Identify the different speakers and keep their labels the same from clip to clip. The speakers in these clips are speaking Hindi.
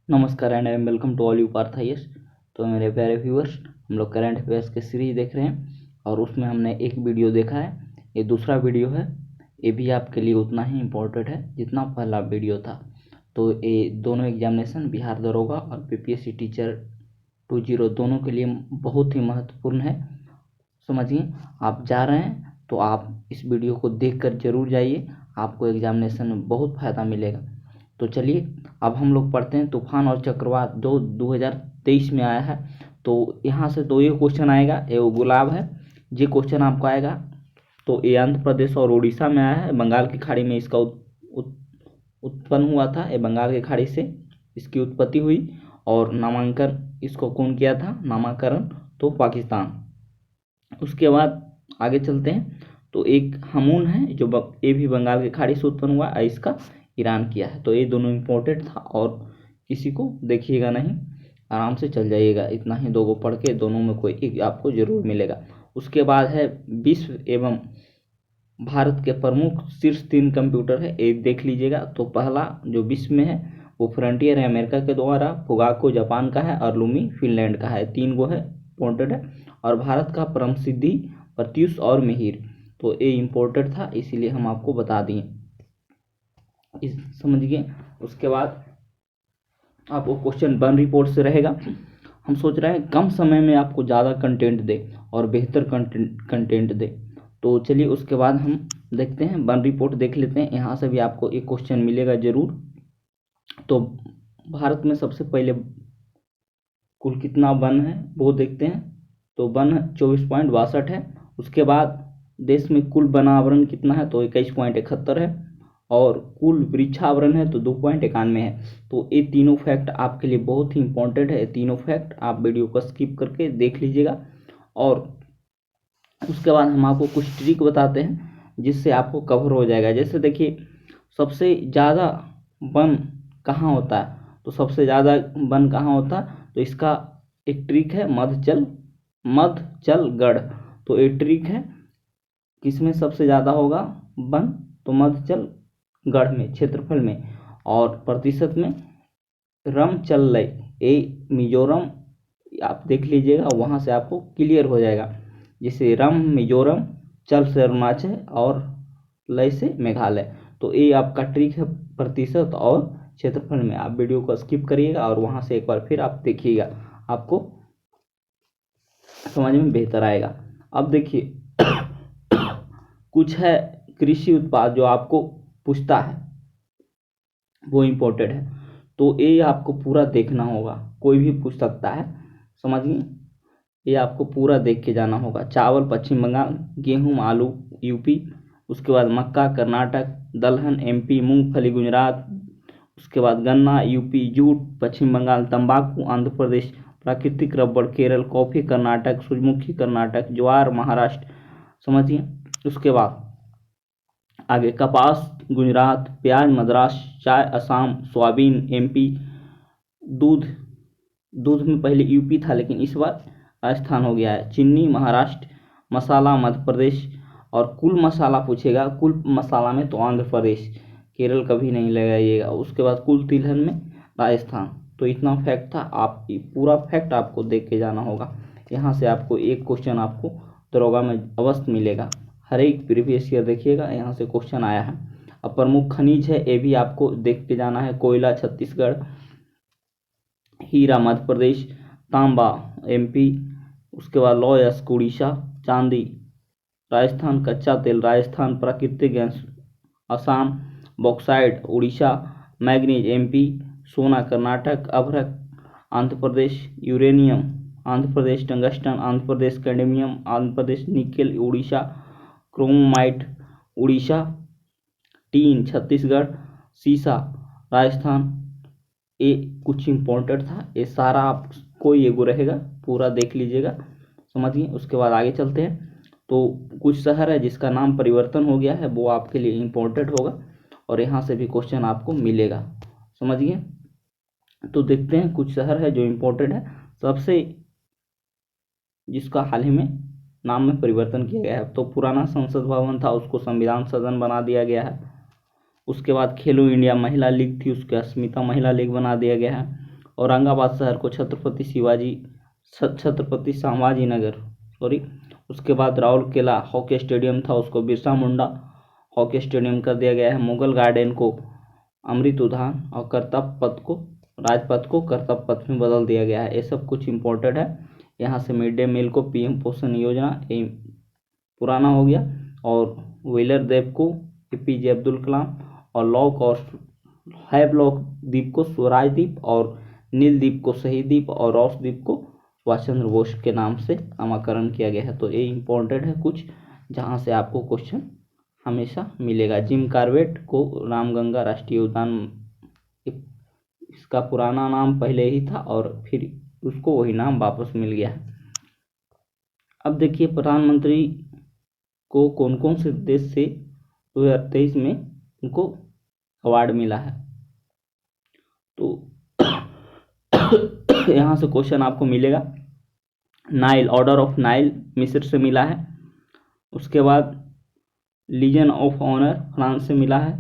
Speaker 1: नमस्कार and welcome to all you Parth IAS. तो मेरे प्यारे व्यूअर्स, हम लोग करंट अफेयर्स के सीरीज देख रहे हैं और उसमें हमने एक वीडियो देखा है। ये दूसरा वीडियो है। ये भी आपके लिए उतना ही इम्पोर्टेंट है जितना पहला वीडियो था। तो ये दोनों एग्जामिनेशन बिहार दरोगा और पीपीएससी टीचर 20 दोनों के लिए बहुत ही महत्वपूर्ण है। समझिए, आप जा रहे हैं तो आप इस वीडियो को देखकर जरूर जाइए, आपको एग्जामिनेशन में बहुत फ़ायदा मिलेगा। तो चलिए अब हम लोग पढ़ते हैं। तूफान और चक्रवात 2023 में आया है। तो यहाँ से दो ये क्वेश्चन आएगा, ये वो गुलाब है। ये क्वेश्चन आपको आएगा। तो ये आंध्र प्रदेश और उड़ीसा में आया है, बंगाल की खाड़ी में इसका उत्पन्न हुआ था। ये बंगाल की खाड़ी से इसकी उत्पत्ति हुई और नामांकन इसको कौन किया था, नामाकरण तो पाकिस्तान। उसके बाद आगे चलते हैं। तो एक हमून है जो ये भी बंगाल की खाड़ी से उत्पन्न हुआ है, इसका ईरान किया है। तो ये दोनों इम्पोर्टेंट था और किसी को देखिएगा नहीं, आराम से चल जाइएगा। इतना ही दो को पढ़ के दोनों में कोई एक आपको जरूर मिलेगा। उसके बाद है विश्व एवं भारत के प्रमुख शीर्ष 3 कंप्यूटर है, एक देख लीजिएगा। तो पहला जो विश्व में है वो फ्रंटियर है अमेरिका के द्वारा, फुगाको जापान का है और लूमी फिनलैंड का है। 3 गो है, इम्पोर्टेंट है। और भारत का परम सिद्धि प्रत्यूष और मिहिर, तो ये इम्पोर्टेंट था इसीलिए हम आपको बता दिए, समझिए। उसके बाद आपको क्वेश्चन 1 रिपोर्ट से रहेगा। हम सोच रहे हैं कम समय में आपको ज़्यादा कंटेंट दे और बेहतर कंटेंट दे। तो चलिए उसके बाद हम देखते हैं, 1 रिपोर्ट देख लेते हैं। यहाँ से भी आपको एक क्वेश्चन मिलेगा जरूर। तो भारत में सबसे पहले कुल कितना वन है वो देखते हैं। तो वन 24.62 है। उसके बाद देश में कुल वनावरण कितना है, तो 21.71 है। और कुल वृक्षावरण है तो 2.91 है। तो ये तीनों फैक्ट आपके लिए बहुत ही इंपॉर्टेंट है। ये तीनों फैक्ट आप वीडियो को स्किप करके देख लीजिएगा। और उसके बाद हम आपको कुछ ट्रिक बताते हैं जिससे आपको कवर हो जाएगा। जैसे देखिए, सबसे ज़्यादा वन कहाँ होता है, तो सबसे ज़्यादा वन कहाँ होता है, तो इसका एक ट्रिक है मध्यचलगढ़। तो ये ट्रिक है, किसमें सबसे ज़्यादा होगा वन, तो मध्यचलगढ़ में, क्षेत्रफल में। और प्रतिशत में रमचल्लई, ये मिजोरम, आप देख लीजिएगा, वहाँ से आपको क्लियर हो जाएगा। जैसे रम मिजोरम, चल से अरुणाचल और लय से मेघालय। तो ये आपका ट्रिक है प्रतिशत और क्षेत्रफल में। आप वीडियो को स्किप करिएगा और वहाँ से एक बार फिर आप देखिएगा, आपको समझ में बेहतर आएगा। अब देखिए कुछ है कृषि उत्पाद जो आपको पूछता है, वो इम्पोर्टेंट है। तो ये आपको पूरा देखना होगा, कोई भी पूछ सकता है, समझिए। ये आपको पूरा देख के जाना होगा। चावल पश्चिम बंगाल, गेहूं आलू यूपी, उसके बाद मक्का कर्नाटक, दलहन एमपी, मूंगफली गुजरात, उसके बाद गन्ना यूपी, जूट पश्चिम बंगाल, तंबाकू आंध्र प्रदेश, प्राकृतिक रबड़ केरल, कॉफी कर्नाटक, सूरजमुखी कर्नाटक, ज्वार महाराष्ट्र, समझिए। उसके बाद आगे कपास गुजरात, प्याज मद्रास, चाय असम, सोयाबीन एमपी, दूध में पहले यूपी था लेकिन इस बार राजस्थान हो गया है, चीनी महाराष्ट्र, मसाला मध्य प्रदेश। और कुल मसाला पूछेगा, कुल मसाला में तो आंध्र प्रदेश, केरल कभी नहीं लगाइएगा। उसके बाद कुल तिलहन में राजस्थान। तो इतना फैक्ट था, आप पूरा फैक्ट आपको देख के जाना होगा। यहाँ से आपको एक क्वेश्चन आपको दरोगा में अवश्य मिलेगा, हर एक प्रीवियस ईयर देखिएगा, यहाँ से क्वेश्चन आया है। अब प्रमुख खनिज है, ये भी आपको देख के जाना है। कोयला छत्तीसगढ़, हीरा मध्य प्रदेश, तांबा एमपी, उसके बाद लौह उड़ीसा, चांदी राजस्थान, कच्चा तेल राजस्थान, प्राकृतिक gas Assam, bauxite Orissa, manganese MP, सोना कर्नाटक, अभ्रक Andhra Pradesh, uranium Andhra Pradesh, tungsten Andhra Pradesh, cadmium Andhra Pradesh, nickel Orissa, chromite Orissa, tin Chhattisgarh, सीसा राजस्थान। ये कुछ इम्पोर्टेंट था, ये सारा आपको ये गो रहेगा, पूरा देख लीजिएगा, समझिए। उसके बाद आगे चलते हैं। तो कुछ शहर है जिसका नाम परिवर्तन हो गया है, वो आपके लिए इम्पोर्टेंट होगा और यहाँ से भी क्वेश्चन आपको मिलेगा, समझिए। तो देखते हैं कुछ शहर है जो इम्पोर्टेंट है। सबसे जिसका हाल ही में नाम में परिवर्तन किया गया है, तो पुराना संसद भवन था उसको संविधान सदन बना दिया गया है। उसके बाद खेलो इंडिया महिला लीग थी, उसके अस्मिता महिला लीग बना दिया गया है। औरंगाबाद शहर को छत्रपति संभाजी नगर उसके बाद राउरकेला हॉकी स्टेडियम था, उसको बिरसा मुंडा हॉकी स्टेडियम कर दिया गया है। मुगल गार्डन को अमृत उद्यान और राजपथ को कर्तव्य पथ में बदल दिया गया है। ये सब कुछ इम्पोर्टेंट है। यहाँ से मिड डे मील को पीएम पोषण योजना पुराना हो गया, और व्हीलर द्वीप को एपीजे अब्दुल कलाम, और लॉक और हैवलॉक द्वीप को स्वराज द्वीप, और नील द्वीप को शहीद द्वीप, और रॉस द्वीप को सुभाष चंद्र बोस के नाम से नामकरण किया गया है। तो ये इम्पोर्टेंट है कुछ, जहाँ से आपको क्वेश्चन हमेशा मिलेगा। जिम कॉर्बेट को रामगंगा राष्ट्रीय उद्यान, इसका पुराना नाम पहले ही था और फिर उसको वही नाम वापस मिल गया है। अब देखिए प्रधानमंत्री को कौन कौन से देश से 2023 में उनको अवार्ड मिला है। तो यहाँ से क्वेश्चन आपको मिलेगा। नाइल, ऑर्डर ऑफ नाइल मिस्र से मिला है। उसके बाद लीजन ऑफ ऑनर फ्रांस से मिला है।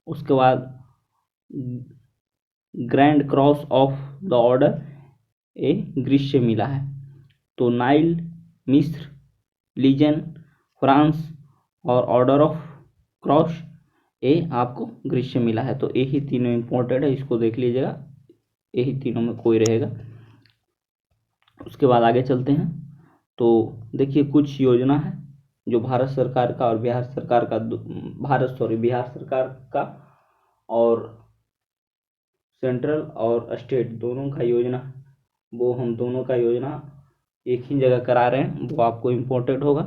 Speaker 1: उसके बाद grand cross of the order Greece से मिला है। तो नाइल, मिस्र, लीजन, फ्रांस और ऑर्डर ऑफ क्रॉस आपको ग्रीस से मिला है। तो यही तीनों इंपॉर्टेंट है, इसको देख लीजिएगा, यही तीनों में कोई रहेगा। उसके बाद आगे चलते हैं। तो देखिए कुछ योजना है जो भारत सरकार का और बिहार सरकार का और सेंट्रल और स्टेट दोनों का योजना, वो हम दोनों का योजना एक ही जगह करा रहे हैं, वो आपको इम्पोर्टेंट होगा।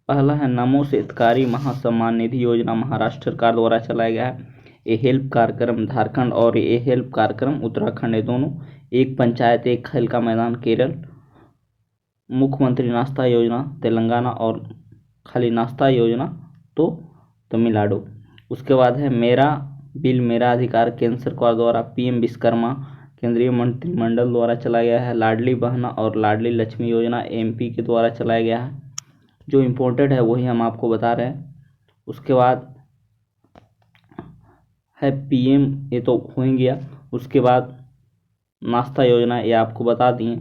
Speaker 1: पहला है नमो शेतकारी महासम्मान निधि योजना, महाराष्ट्र सरकार द्वारा चलाया गया है। ये हेल्प कार्यक्रम झारखंड और ये हेल्प कार्यक्रम उत्तराखंड है, दोनों एक पंचायत एक खेल का मैदान केरल। मुख्यमंत्री नाश्ता योजना तेलंगाना और खाली नाश्ता योजना तो तमिलनाडु। उसके बाद है मेरा बिल मेरा अधिकार, केंद्र सरकार द्वारा। पीएम विश्वकर्मा केंद्रीय मंत्रिमंडल द्वारा चलाया गया है। लाडली बहना और लाडली लक्ष्मी योजना एमपी के द्वारा चलाया गया है। जो इम्पोर्टेंट है वही हम आपको बता रहे हैं। उसके बाद है पीएम, ये तो हो ही गया। उसके बाद नाश्ता योजना ये आपको बता दिए।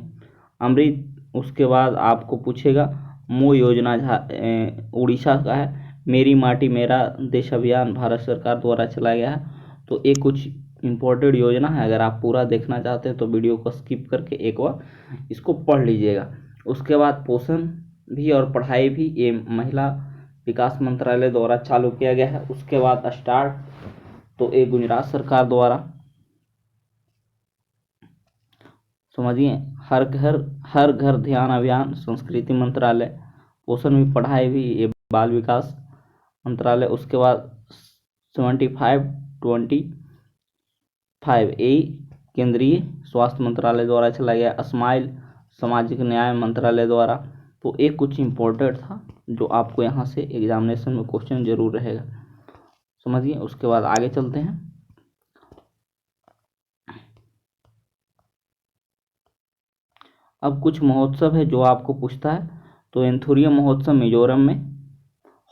Speaker 1: अमृत, उसके बाद आपको पूछेगा मो योजना उड़ीसा का है। मेरी माटी मेरा देश अभियान भारत सरकार द्वारा चलाया गया है। तो ये कुछ इम्पोर्टेंट योजना है, अगर आप पूरा देखना चाहते हैं तो वीडियो को स्किप करके एक बार इसको पढ़ लीजिएगा। उसके बाद पोषण भी और पढ़ाई भी ये महिला विकास मंत्रालय द्वारा चालू किया गया है। उसके बाद स्टार्ट, तो ये गुजरात सरकार द्वारा, समझिए। हर घर ध्यान अभियान संस्कृति मंत्रालय। पोषण भी पढ़ाई भी ये बाल विकास मंत्रालय। उसके बाद 75-25 ए केंद्रीय स्वास्थ्य मंत्रालय द्वारा चलाया गया। स्माइल सामाजिक न्याय मंत्रालय द्वारा। तो एक कुछ इम्पोर्टेंट था जो आपको यहाँ से एग्जामिनेशन में क्वेश्चन जरूर रहेगा, समझिए। उसके बाद आगे चलते हैं। अब कुछ महोत्सव है जो आपको पूछता है। तो एंथुरियम महोत्सव मिजोरम में,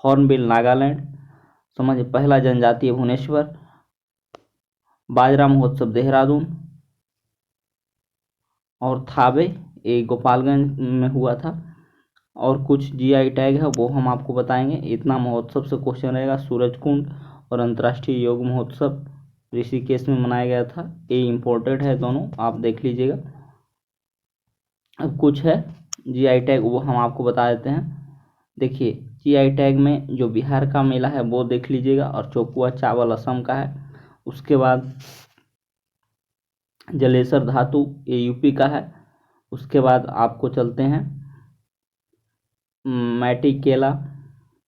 Speaker 1: हॉर्नबिल नागालैंड, समझिए। पहला जनजातीय भुवनेश्वर, बाजरा महोत्सव देहरादून, और थाबे ये गोपालगंज में हुआ था। और कुछ जीआई टैग है वो हम आपको बताएंगे। इतना महोत्सव से क्वेश्चन रहेगा। सूरजकुंड और अंतर्राष्ट्रीय योग महोत्सव ऋषिकेश में मनाया गया था। ये इम्पोर्टेंट है दोनों, आप देख लीजिएगा। अब कुछ है जीआई टैग, वो हम आपको बता देते हैं। देखिए जीआई टैग में जो बिहार का मेला है वो देख लीजिएगा, और चौकुआ चावल असम का है। उसके बाद जलेसर धातु ये यूपी का है। उसके बाद आपको चलते हैं मैटी केला,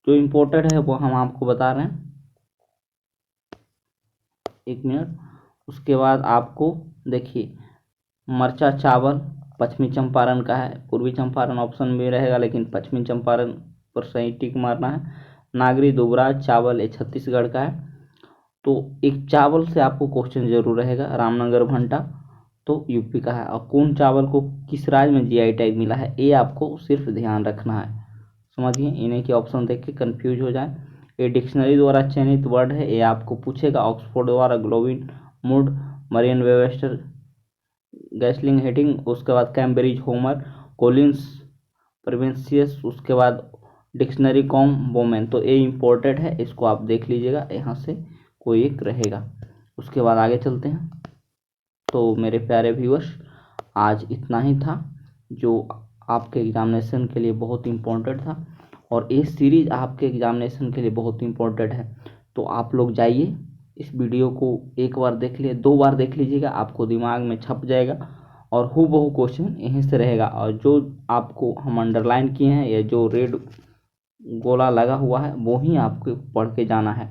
Speaker 1: जो इम्पोर्टेंट है वो हम आपको बता रहे हैं, एक मिनट। उसके बाद आपको देखिए मरचा चावल पश्चिमी चंपारण का है। पूर्वी चंपारण ऑप्शन में रहेगा, लेकिन पश्चिमी चंपारण पर सही टिक मारना है। नागरी दुबराज चावल ये छत्तीसगढ़ का है। तो एक चावल से आपको क्वेश्चन जरूर रहेगा। रामनगर भंटा तो यूपी का है। और कौन चावल को किस राज्य में जीआई टैग मिला है, ये आपको सिर्फ ध्यान रखना है, समझिए। इन्हें के ऑप्शन देख के कंफ्यूज हो जाए, ये डिक्शनरी द्वारा चयनित वर्ड है, ये आपको पूछेगा। ऑक्सफोर्ड द्वारा goblin mode, Merriam Webster, gaslighting, उसके बाद कैम्ब्रिज होमर, कोलिंस, प्रोविंसियस, उसके बाद डिक्शनरी कॉम वोमेन। तो ये इम्पोर्टेंट है, इसको आप देख लीजिएगा, यहाँ से कोई एक रहेगा। उसके बाद आगे चलते हैं। तो मेरे प्यारे व्यूअर्स, आज इतना ही था जो आपके एग्जामिनेशन के लिए बहुत इम्पोर्टेंट था, और ये सीरीज आपके एग्जामिनेशन के लिए बहुत इम्पोर्टेंट है। तो आप लोग जाइए, इस वीडियो को एक बार देख लिए, 2 बार देख लीजिएगा, आपको दिमाग में छप जाएगा, और हूबहू क्वेश्चन यहीं से रहेगा। और जो आपको हम अंडरलाइन किए हैं, या जो रेड गोला लगा हुआ है, वो ही आपको पढ़ के जाना है।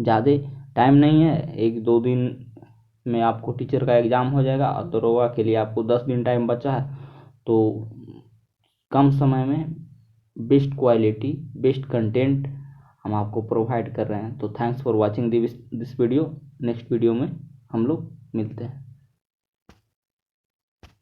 Speaker 1: ज़्यादा टाइम नहीं है, 1-2 दिन में आपको टीचर का एग्ज़ाम हो जाएगा, और दरोगा के लिए आपको 10 दिन टाइम बचा है। तो कम समय में बेस्ट क्वालिटी, बेस्ट कंटेंट हम आपको प्रोवाइड कर रहे हैं। तो thanks for watching this video. Next video में हम लोग मिलते हैं।